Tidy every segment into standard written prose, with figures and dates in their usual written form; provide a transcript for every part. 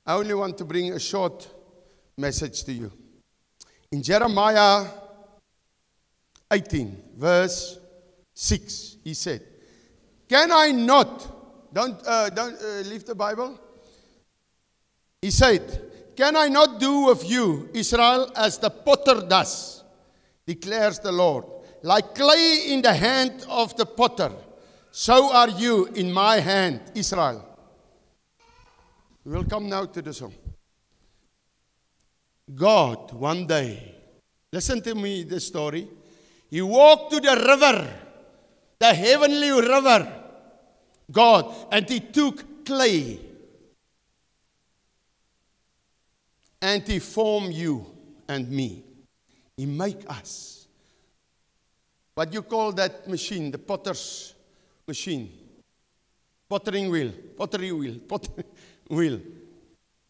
I only want to bring a short message to you. In Jeremiah 18, verse 6, he said, can I not, don't leave the Bible. He said, can I not do with you, Israel, as the potter does, declares the Lord. Like clay in the hand of the potter, so are you in my hand, Israel. We will come now to the song. God, one day, listen to me, the story. He walked to the river, the heavenly river, God, and he took clay. And he formed you and me. He made us. What you call that machine, the potter's machine. Pottery wheel.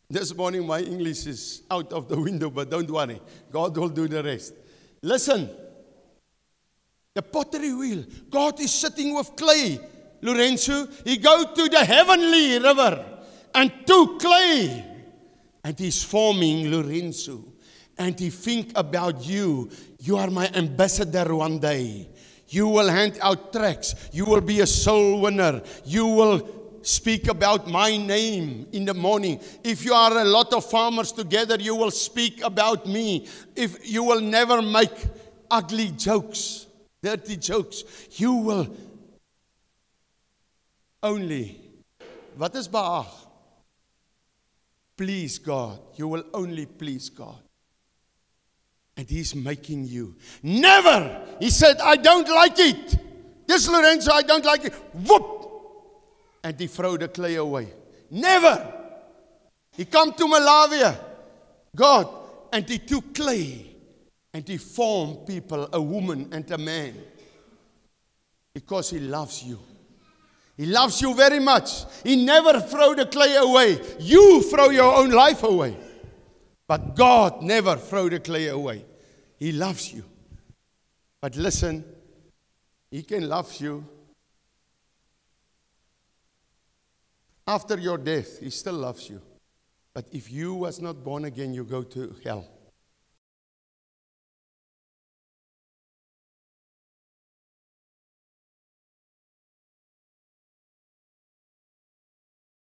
This morning my English is out of the window, but don't worry. God will do the rest. Listen. The pottery wheel. God is sitting with clay. Lorenzo, he go to the heavenly river and took clay. And he's forming Lorenzo. And he think about you. You are my ambassador one day. You will hand out tracts. You will be a soul winner. You will speak about my name in the morning. If you are a lot of farmers together, you will speak about me. If you will never make ugly jokes, dirty jokes, you will only, wat is behaag? Please God. You will only please God. And he's making you. Never! He said, I don't like it. This Lorenzo, I don't like it. Whoop! And he threw the clay away. Never! He come to Malawi, God, and he took clay. And he formed people, a woman and a man. Because he loves you. He loves you very much. He never throw the clay away. You throw your own life away. But God never throw the clay away. He loves you. But listen, he can love you. After your death, he still loves you. But if you was not born again, you go to hell.